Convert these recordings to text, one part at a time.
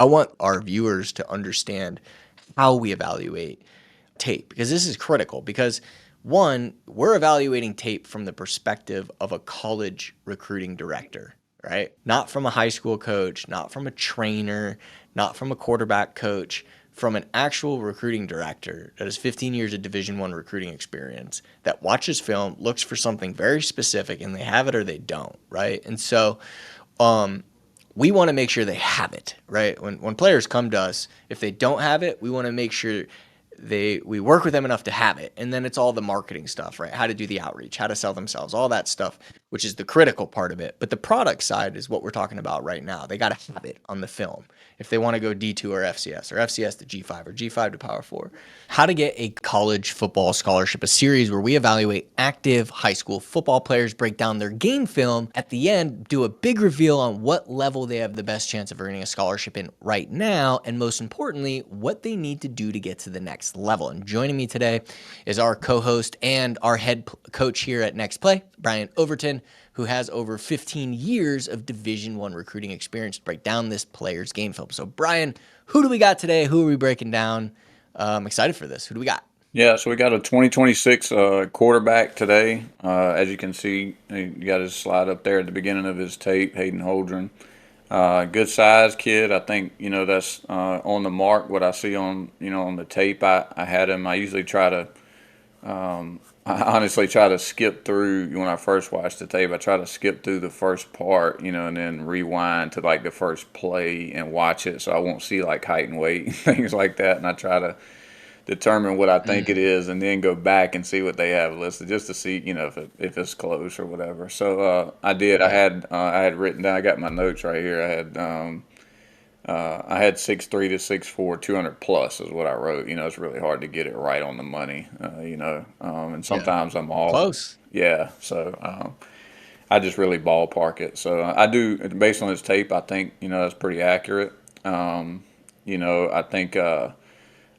I want our viewers to understand how we evaluate tape because this is critical because one, we're evaluating tape from the perspective of a college recruiting director, right? Not from a high school coach, not from a trainer, not from a quarterback coach, from an actual recruiting director that has 15 years of Division I recruiting experience that watches film, looks for something very specific, and they have it or they don't, right? And so we want to make sure they have it, right? When players come to us, if they don't have it, we want to make sure we work with them enough to have it. And then it's all the marketing stuff, right? How to do the outreach, how to sell themselves, all that stuff, which is the critical part of it. But the product side is what we're talking about right now. They got to have it on the film if they want to go D2 or FCS to G5 or G5 to Power 4. How to get a college football scholarship, a series where we evaluate active high school football players, break down their game film, at the end do a big reveal on what level they have the best chance of earning a scholarship in right now, and most importantly, what they need to do to get to the next level. And joining me today is our co-host and our head coach here at Next Play, Brian Overton, who has over 15 years of Division I recruiting experience to break down this player's game film. So, Brian, who do we got today? Who are we breaking down? I'm excited for this. Who do we got? Yeah, so we got a 2026 quarterback today. As you can see, he got his slide up there at the beginning of his tape, Hayden Holdren. Good size kid. I think, that's on the mark. What I see on the tape, I had him. I usually I honestly try to skip through when I first watched the tape. I try to skip through the first part, and then rewind to like the first play and watch it, so I won't see like height and weight and things like that. And I try to determine what I think it is, and then go back and see what they have listed just to see, if it's close or whatever. So I did. Yeah. I had written down. I got my notes right here. I had 6'3" to 6'4", 200 plus is what I wrote. It's really hard to get it right on the money. And Yeah. sometimes I'm off. Close. Yeah, so I just really ballpark it. So I do based on his tape. I think that's pretty accurate. Um, you know, I think.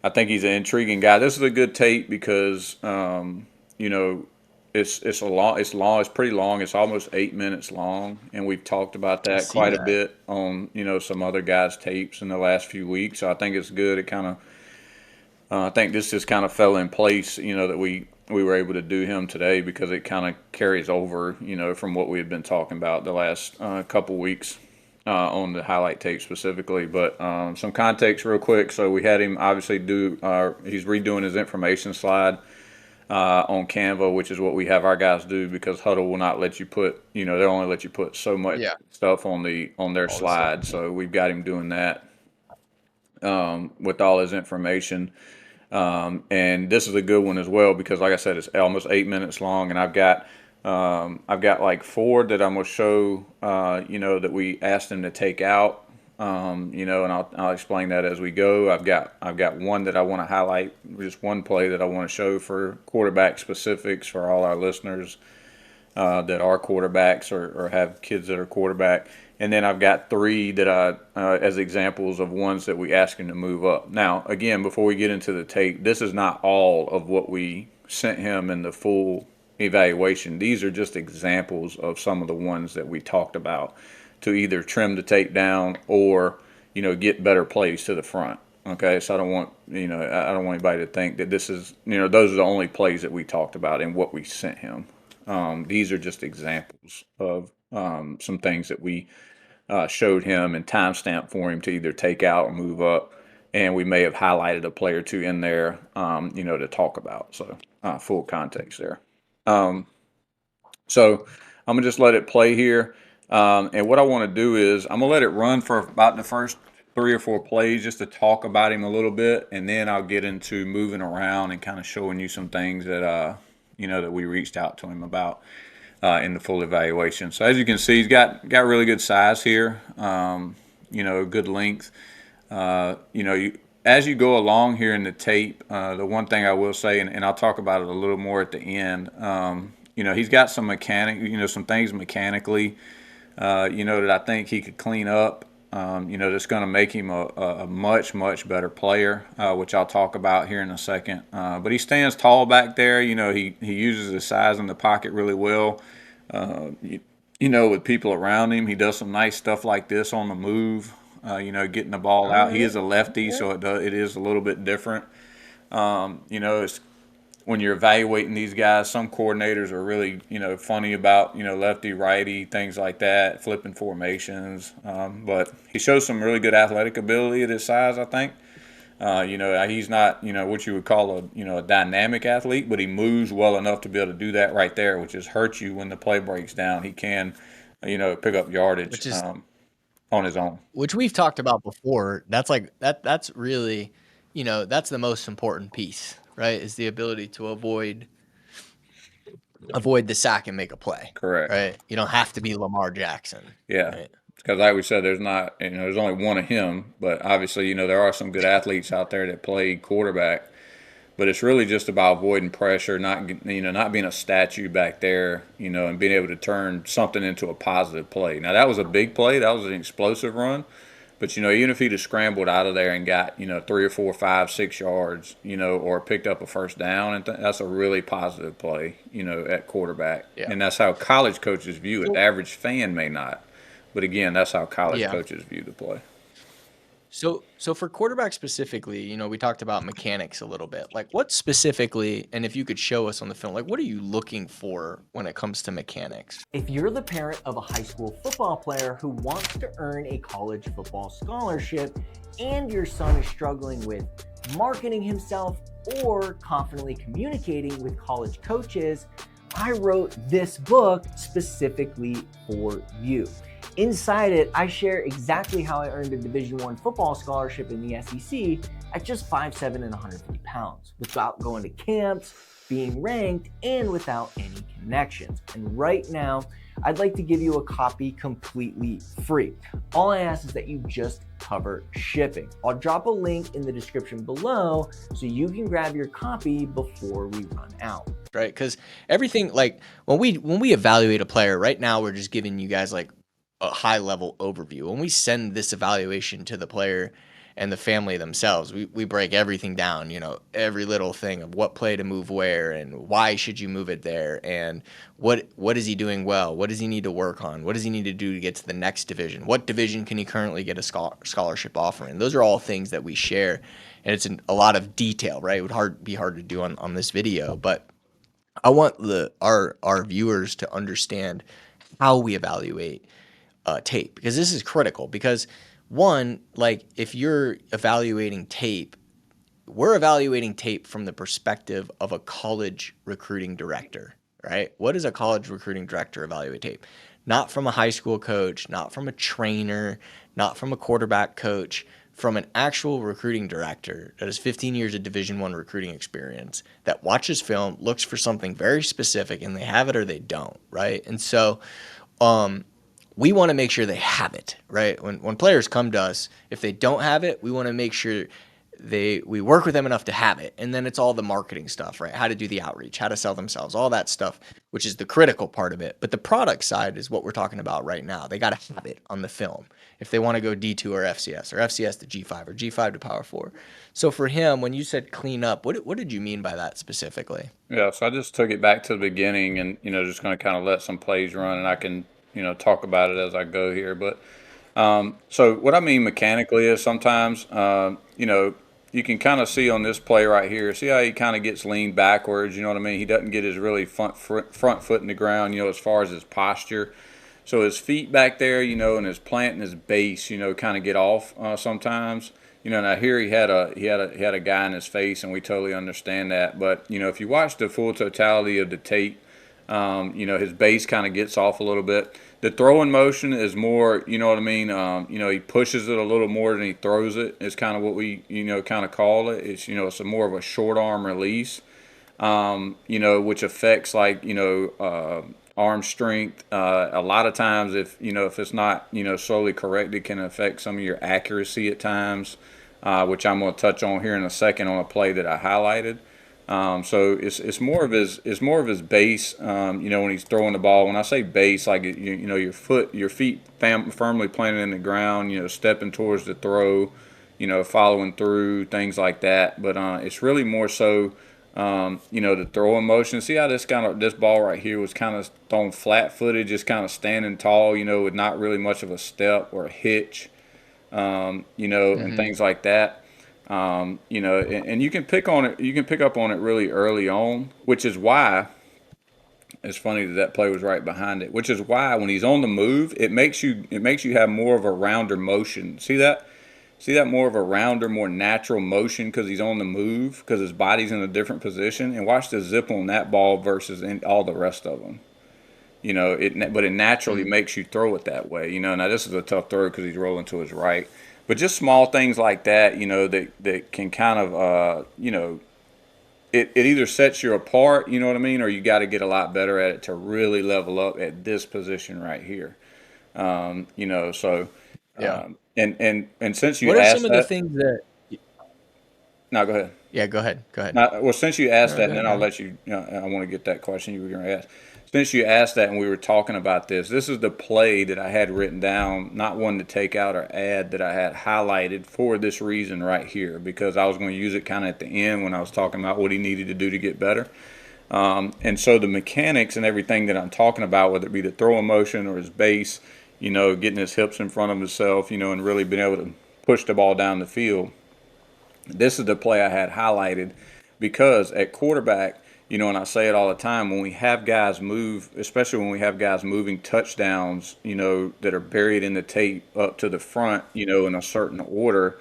I think he's an intriguing guy. This is a good tape because you know it's pretty long. It's almost 8 minutes long, and we've talked about I that see quite a that. bit on some other guys' tapes in the last few weeks. So I think it's good. It kind of I think this just kind of fell in place. That we were able to do him today because it kind of carries over. From what we had been talking about the last couple weeks on the highlight tape specifically. But some context real quick. So we had him obviously he's redoing his information slide on Canva, which is what we have our guys do because Huddle will not let you put, they'll only let you put so much Yeah. stuff on their All the stuff. slide. So we've got him doing that with all his information. And this is a good one as well because, like I said, it's almost 8 minutes long, and I've got like four that I'm gonna show, that we asked him to take out, and I'll explain that as we go. I've got one that I want to highlight, just one play that I want to show for quarterback specifics for all our listeners that are quarterbacks or have kids that are quarterback. And then I've got three that as examples of ones that we ask him to move up. Now, again, before we get into the tape, this is not all of what we sent him in the full evaluation. These are just examples of some of the ones that we talked about to either trim the tape down or, get better plays to the front. Okay, so I don't want anybody to think that this is, those are the only plays that we talked about and what we sent him. These are just examples of some things that we showed him and timestamp for him to either take out or move up. And we may have highlighted a play or two in there, to talk about. So full context there. So I'm gonna just let it play here. And what I want to do is I'm gonna let it run for about the first 3 or 4 plays just to talk about him a little bit, and then I'll get into moving around and kind of showing you some things that that we reached out to him about in the full evaluation. So as you can see, he's got really good size here. Good length. As you go along here in the tape, the one thing I will say, and I'll talk about it a little more at the end. He's got some some things mechanically, that I think he could clean up. That's going to make him a much, much better player, which I'll talk about here in a second. But he stands tall back there. He uses his size in the pocket really well. With people around him, he does some nice stuff like this on the move. getting the ball All out. He right. is a lefty, Okay. so it is a little bit different. It's when you're evaluating these guys, some coordinators are really, funny about, lefty, righty, things like that, flipping formations. But he shows some really good athletic ability at his size, I think. He's not, what you would call a dynamic athlete, but he moves well enough to be able to do that right there, which is hurt you when the play breaks down. He can, pick up yardage Which is on his own. which we've talked about before. That's like that's really, that's the most important piece, right? Is the ability to avoid the sack and make a play, Correct. right? You don't have to be Lamar Jackson, Yeah. right? Because like we said, there's not, there's only one of him, but obviously, there are some good athletes out there that play quarterback. But it's really just about avoiding pressure, not being a statue back there, and being able to turn something into a positive play. Now that was a big play, that was an explosive run, but even if he'd have scrambled out of there and got 3 or 4, 5, 6 yards, or picked up a first down, and that's a really positive play, at quarterback, Yeah. and that's how college coaches view it. The So average fan may not, but again, that's how college yeah. coaches view the play. So for quarterback specifically, we talked about mechanics a little bit. Like what specifically, and if you could show us on the film, like what are you looking for when it comes to mechanics? If you're the parent of a high school football player who wants to earn a college football scholarship and your son is struggling with marketing himself or confidently communicating with college coaches, I wrote this book specifically for you. Inside it, I share exactly how I earned a Division I football scholarship in the SEC at just 5'7" and 150 pounds, without going to camps, being ranked, and without any connections. And right now, I'd like to give you a copy completely free. All I ask is that you just cover shipping. I'll drop a link in the description below so you can grab your copy before we run out. Right? Because everything, like when we evaluate a player, right now we're just giving you guys like a high level overview. When we send this evaluation to the player and the family themselves, we break everything down, every little thing of what play to move where and why should you move it there and what is he doing well, what does he need to work on, what does he need to do to get to the next division, what division can he currently get a scholarship offer in. Those are all things that we share, and it's a lot of detail, right? It would be hard to do on this video, but I want our viewers to understand how we evaluate tape, because this is critical. Because one, like if you're evaluating tape, we're evaluating tape from the perspective of a college recruiting director, right? What does a college recruiting director evaluate tape? Not from a high school coach, not from a trainer, not from a quarterback coach, from an actual recruiting director that has 15 years of Division I recruiting experience, that watches film, looks for something very specific, and they have it or they don't, right? And so we want to make sure they have it, right? When players come to us, if they don't have it, we want to make sure we work with them enough to have it. And then it's all the marketing stuff, right? How to do the outreach, how to sell themselves, all that stuff, which is the critical part of it. But the product side is what we're talking about right now. They got to have it on the film if they want to go D2 or FCS to G5 or G5 to Power 4. So for him, when you said clean up, what did you mean by that specifically? Yeah, so I just took it back to the beginning and, just going to kind of let some plays run and I can, talk about it as I go here. But so what I mean mechanically is sometimes, you can kind of see on this play right here, see how he kind of gets leaned backwards, you know what I mean? He doesn't get his really front foot in the ground, as far as his posture. So his feet back there, and his plant and his base, kind of get off sometimes. Now here he had a guy in his face, and we totally understand that. But if you watch the full totality of the tape, his base kind of gets off a little bit. The throwing motion is more, you know what I mean? He pushes it a little more than he throws it. It's kind of what we, kind of call it. It's, it's a more of a short arm release, which affects like, arm strength. A lot of times if it's not, slowly corrected, it can affect some of your accuracy at times, which I'm going to touch on here in a second on a play that I highlighted. So it's more of his base, when he's throwing the ball. When I say base, like your feet firmly planted in the ground, stepping towards the throw, following through, things like that. But it's really more so, the throwing motion. See how this ball right here was kind of thrown flat-footed, just kind of standing tall, with not really much of a step or a hitch. and things like that. And you can pick on it. You can pick up on it really early on, which is why it's funny that that play was right behind it. Which is why when he's on the move, it makes you have more of a rounder motion. See that? See that more of a rounder, more natural motion because he's on the move because his body's in a different position. And watch the zip on that ball versus in all the rest of them. But it naturally makes you throw it that way. Now this is a tough throw because he's rolling to his right. But just small things like that, that can kind of, it either sets you apart, you know what I mean, or you got to get a lot better at it to really level up at this position right here. So, Yeah. and since you What are some asked of the that, things that? no, go ahead. Yeah, go ahead. Go ahead. Well, since you asked No, that, go and then ahead. I'll Go let you, I want to get that question you were going to ask. Since you asked that and we were talking about this is the play that I had written down, not one to take out or add, that I had highlighted for this reason right here, because I was going to use it kind of at the end when I was talking about what he needed to do to get better. And so the mechanics and everything that I'm talking about, whether it be the throwing motion or his base, getting his hips in front of himself, and really being able to push the ball down the field. This is the play I had highlighted because at quarterback, and I say it all the time, when we have guys move, especially when we have guys moving touchdowns, that are buried in the tape up to the front, in a certain order,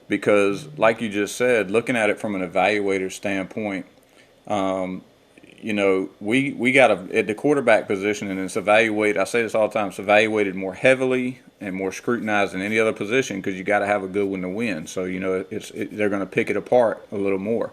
because like you just said, looking at it from an evaluator standpoint, we got to, at the quarterback position, and it's evaluated, I say this all the time, it's evaluated more heavily and more scrutinized than any other position because you got to have a good one to win. So, they're going to pick it apart a little more.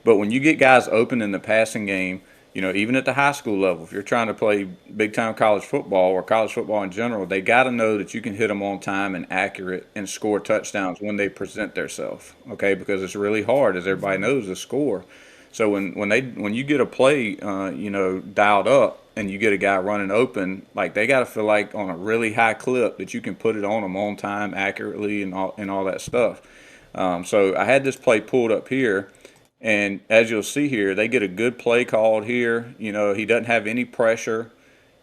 But when you get guys open in the passing game, even at the high school level, if you're trying to play big time college football or college football in general, they got to know that you can hit them on time and accurate and score touchdowns when they present themselves. Okay, because it's really hard, as everybody knows, to score. So when you get a play, dialed up and you get a guy running open, like they got to feel like on a really high clip that you can put it on them on time, accurately, and all that stuff. So I had this play pulled up here. And as you'll see here, they get a good play called here. He doesn't have any pressure,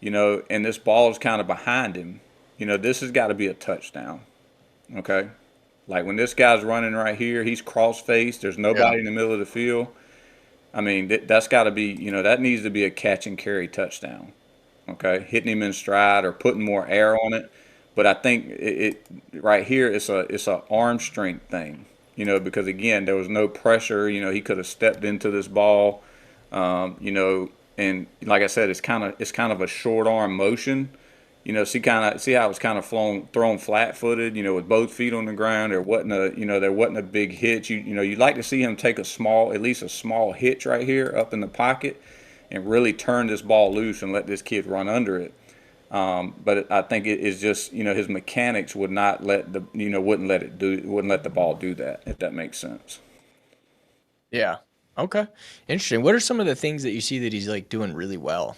and this ball is kind of behind him. This has got to be a touchdown. Okay. Like when this guy's running right here, he's cross faced. There's Yeah. nobody in the middle of the field. I mean, that's got to be, that needs to be a catch and carry touchdown. Okay. Hitting him in stride or putting more air on it. But I think it right here, it's a arm strength thing, because again, there was no pressure. He could have stepped into this ball, and like I said, it's kind of a short arm motion. See how it was kind of thrown flat footed, with both feet on the ground. There wasn't a big hitch. You'd like to see him take at least a small hitch right here up in the pocket, and really turn this ball loose and let this kid run under it. But I think it is just, his mechanics would not wouldn't let the ball do that, if that makes sense. Yeah. Okay. Interesting. What are some of the things that you see that he's like doing really well?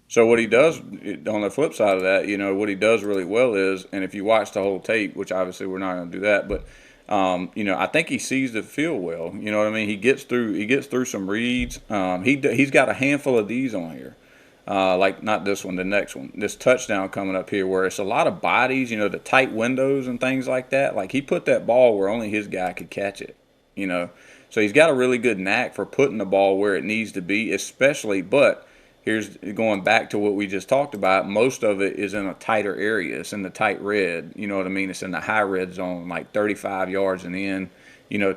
So what he does on the flip side of that, what he does really well is, and if you watch the whole tape, which obviously we're not going to do that, but I think he sees the field well. You know what I mean? He gets through some reads. He's got a handful of these on here. Like not this one, the next one, this touchdown coming up here where it's a lot of bodies, the tight windows and things like that. Like he put that ball where only his guy could catch it, So he's got a really good knack for putting the ball where it needs to be, especially, but here's going back to what we just talked about. Most of it is in a tighter area. It's in the tight red, you know what I mean? It's in the high red zone, like 35 yards and in,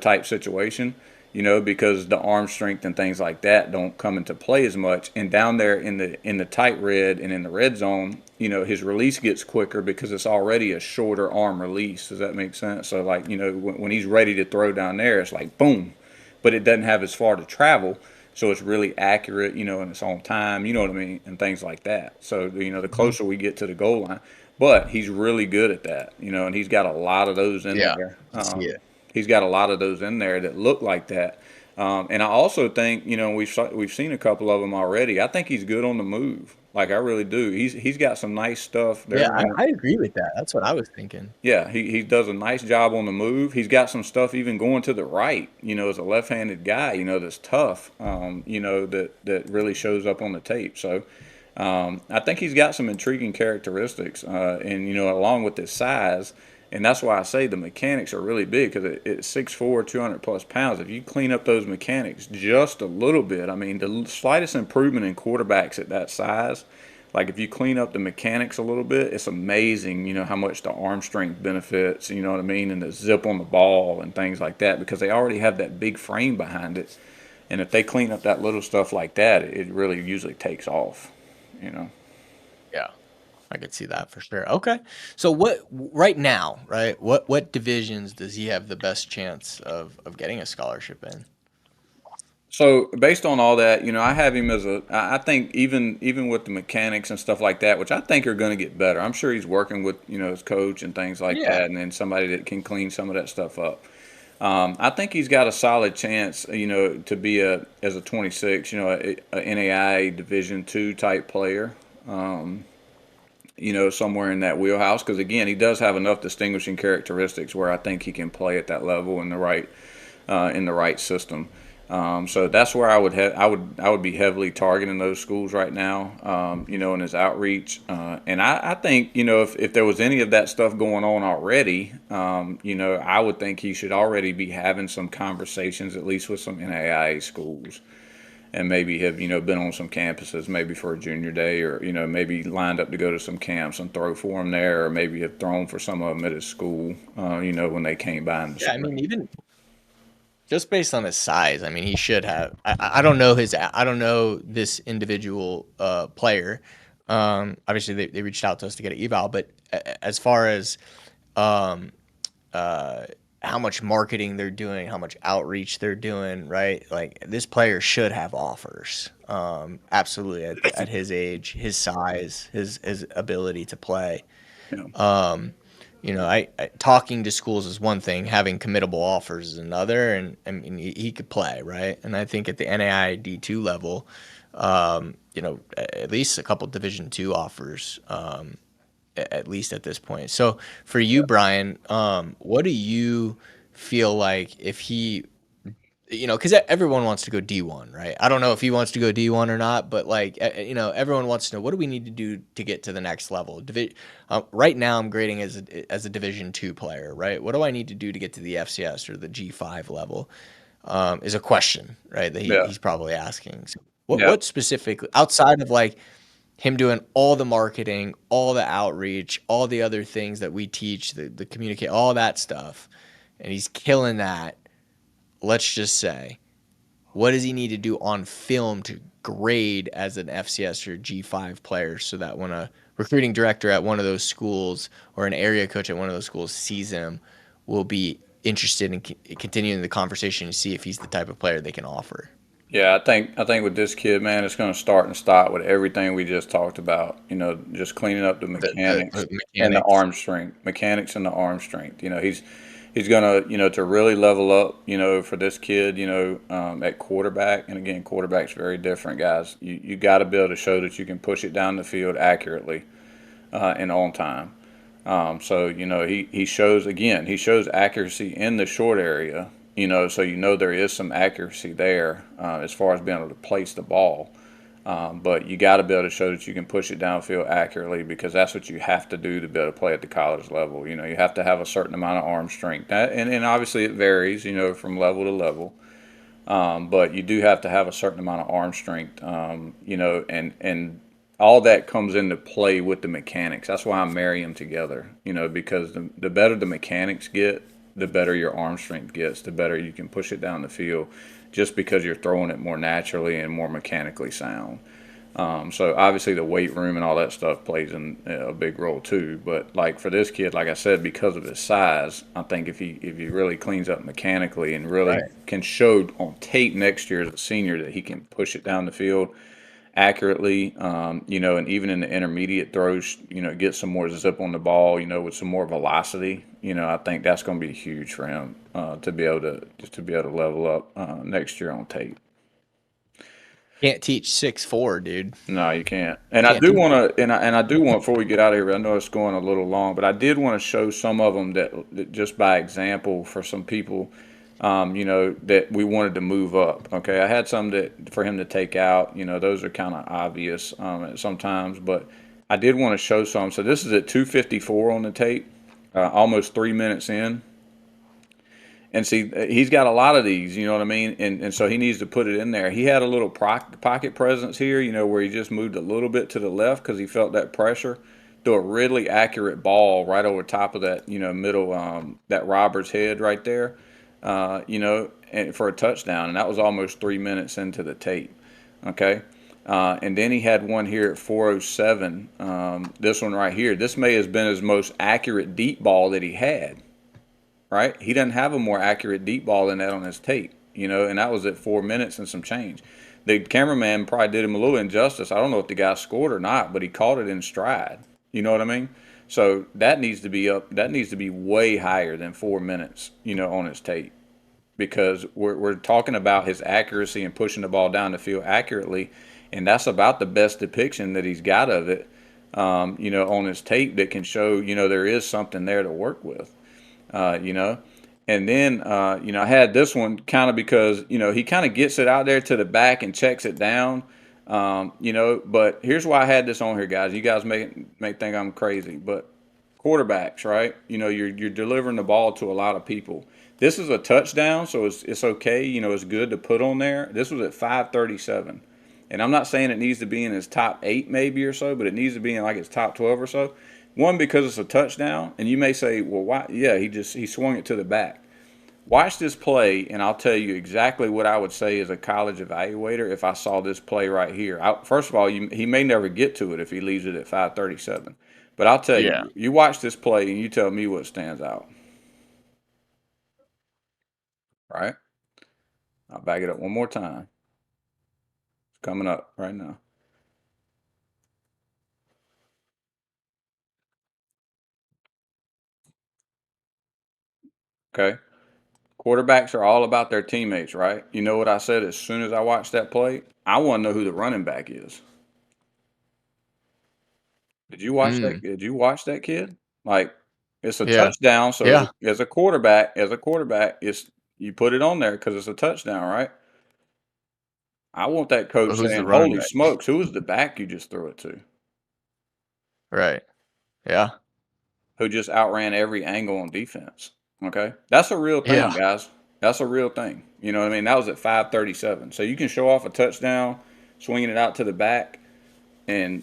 type situation. Because the arm strength and things like that don't come into play as much. And down there in the tight red and in the red zone, his release gets quicker because it's already a shorter arm release. Does that make sense? So like, when he's ready to throw down there, it's like boom, but it doesn't have as far to travel. So it's really accurate, and it's on time, you know what I mean, and things like that. So, the closer we get to the goal line, but he's really good at that, and he's got a lot of those in Yeah. there. I see it. He's got a lot of those in there that look like that. And I also think, we've seen a couple of them already. I think he's good on the move. Like I really do. He's got some nice stuff there. Yeah, I agree with that. That's what I was thinking. Yeah, he does a nice job on the move. He's got some stuff even going to the right, as a left-handed guy, that's tough, that really shows up on the tape. So I think he's got some intriguing characteristics, and, along with his size And that's why I say the mechanics are really big, because it's 6'4", 200 plus pounds. If you clean up those mechanics just a little bit, I mean, the slightest improvement in quarterbacks at that size, like if you clean up the mechanics a little bit, it's amazing, how much the arm strength benefits, you know what I mean, and the zip on the ball and things like that, because they already have that big frame behind it. And if they clean up that little stuff like that, it really usually takes off. Yeah, I could see that for sure. Okay. So what right now, right? What divisions does he have the best chance of getting a scholarship in? So based on all that, I have him as I think even with the mechanics and stuff like that, which I think are going to get better. I'm sure he's working with, his coach and things like Yeah. that, and then somebody that can clean some of that stuff up. I think he's got a solid chance, to be as a 26, a NAIA Division II type player, somewhere in that wheelhouse. Because again, he does have enough distinguishing characteristics where I think he can play at that level in the right system. So that's where I would be heavily targeting those schools right now, in his outreach. And I think, if there was any of that stuff going on already, I would think he should already be having some conversations, at least with some NAIA schools, and maybe have, been on some campuses, maybe for a junior day, or, maybe lined up to go to some camps and throw for him there, or maybe have thrown for some of them at his school, when they came by in the Yeah, I mean, spring. even just based on his size, I mean, he should have. I don't know I don't know this individual player. Obviously, they reached out to us to get an eval, but as far as um, how much marketing they're doing, how much outreach they're doing, right? Like this player should have offers. Absolutely, at his age, his size, his ability to play. Yeah. I talking to schools is one thing, having committable offers is another, and I mean he could play, right? And I think at the NAIA D2 level, at least a couple Division two offers, at least at this point. So for you, Brian, what do you feel like if he because everyone wants to go D1, right? I don't know if he wants to go D1 or not, but like, everyone wants to know what do we need to do to get to the next level. Right now, I'm grading as a Division two player, right? What do I need to do to get to the FCS or the G5 level? Is a question, right? That Yeah. he's probably asking. So Yeah. what specifically outside of like him doing all the marketing, all the outreach, all the other things that we teach, the communicate, all that stuff, and he's killing that. Let's just say, what does he need to do on film to grade as an FCS or G5 player so that when a recruiting director at one of those schools or an area coach at one of those schools sees him, will be interested in continuing the conversation and see if he's the type of player they can offer? Yeah, I think with this kid, man, it's going to start and stop with everything we just talked about. Just cleaning up the mechanics The and the mechanics. arm strength, mechanics and the arm strength. He's going to to really level up. For this kid, at quarterback. And again, quarterback's very different, guys. You got to be able to show that you can push it down the field accurately and on time. So he shows accuracy in the short area. So there is some accuracy there as far as being able to place the ball. But you got to be able to show that you can push it downfield accurately, because that's what you have to do to be able to play at the college level. You have to have a certain amount of arm strength, and obviously it varies, from level to level. But you do have to have a certain amount of arm strength, and all that comes into play with the mechanics. That's why I marry them together, because the better the mechanics get, the better your arm strength gets, the better you can push it down the field, just because you're throwing it more naturally and more mechanically sound. So obviously the weight room and all that stuff plays in a big role too. But like for this kid, like I said, because of his size, I think if he really cleans up mechanically and really Right. can show on tape next year as a senior that he can push it down the field accurately, and even in the intermediate throws, get some more zip on the ball, with some more velocity. I think that's going to be huge for him to be able to level up next year on tape. Can't teach 6'4", dude. No, you can't. And I Can't do do want to, and I do want, before we get out of here, I know it's going a little long, but I did want to show some of them that just by example for some people, that we wanted to move up. Okay, I had some that for him to take out. Those are kind of obvious sometimes, but I did want to show some. So this is at 254 on the tape. almost 3 minutes in. And see, he's got a lot of these, you know what I mean? And so he needs to put it in there. He had a little pocket presence here, you know, where he just moved a little bit to the left because he felt that pressure. Threw a really accurate ball right over top of that, you know, middle, that robber's head right there, you know, and for a touchdown. And that was almost 3 minutes into the tape. Okay. And then he had one here at 4:07. This one right here. This may have been his most accurate deep ball that he had. Right? He doesn't have a more accurate deep ball than that on his tape, you know, and that was at 4 minutes and some change. The cameraman probably did him a little injustice. I don't know if the guy scored or not, but he caught it in stride. You know what I mean? So that needs to be up. That needs to be way higher than 4 minutes, you know, on his tape, because we're talking about his accuracy and pushing the ball down the field accurately, and that's about the best depiction that he's got of it, you know, on his tape that can show, you know, there is something there to work with. You know, and then, you know, I had this one kind of because, you know, he kind of gets it out there to the back and checks it down, you know, but here's why I had this on here, guys. You guys may think I'm crazy, but quarterbacks, right? You know, you're delivering the ball to a lot of people. This is a touchdown, so it's okay. You know, it's good to put on there. This was at 5:37. And I'm not saying it needs to be in his top 8 maybe or so, but it needs to be in like his top 12 or so. One, because it's a touchdown, and you may say, well, why? Yeah, he swung it to the back. Watch this play, and I'll tell you exactly what I would say as a college evaluator if I saw this play right here. First of all, he may never get to it if he leaves it at 5:37. But I'll tell Yeah. you watch this play, and you tell me what stands out. Right? I'll back it up one more time. It's coming up right now. Okay? Quarterbacks are all about their teammates, right? You know what I said as soon as I watched that play? I want to know who the running back is. Did you watch that? Mm. Did you watch that kid? Like, it's a Yeah. touchdown. So Yeah. as a quarterback, it's you put it on there because it's a touchdown, right? I want that coach But who's the saying, running "Holy back? smokes, who was the back you just threw it to? Right. Yeah. Who just outran every angle on defense?" Okay, that's a real thing, Yeah. guys. That's a real thing. You know what I mean? That was at 5:37. So you can show off a touchdown, swinging it out to the back, and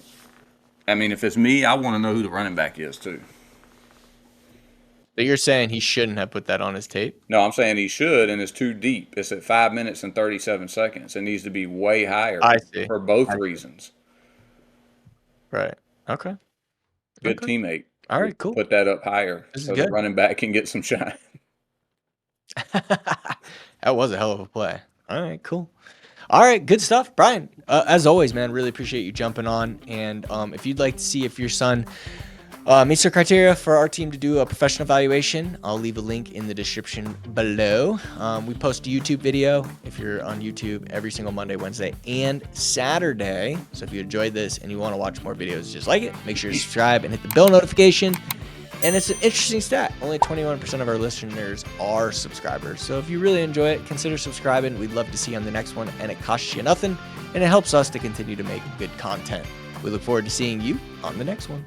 I mean, if it's me, I want to know who the running back is too. But you're saying he shouldn't have put that on his tape? No, I'm saying he should, and it's too deep. It's at 5 minutes and 37 seconds. It needs to be way higher I see. for both I see. reasons. Right. Okay. Good Okay. teammate All would right. Cool. put that up higher This is so the good. running back can get some shine. That was a hell of a play. All right. Cool. All right, good stuff, Brian. As always, man, really appreciate you jumping on. And if you'd like to see if your son meets the criteria for our team to do a professional evaluation, I'll leave a link in the description below. We post a YouTube video if you're on YouTube every single Monday, Wednesday, and Saturday. So if you enjoyed this and you want to watch more videos just like it, make sure to subscribe and hit the bell notification. And it's an interesting stat. Only 21% of our listeners are subscribers. So if you really enjoy it, consider subscribing. We'd love to see you on the next one. And it costs you nothing. And it helps us to continue to make good content. We look forward to seeing you on the next one.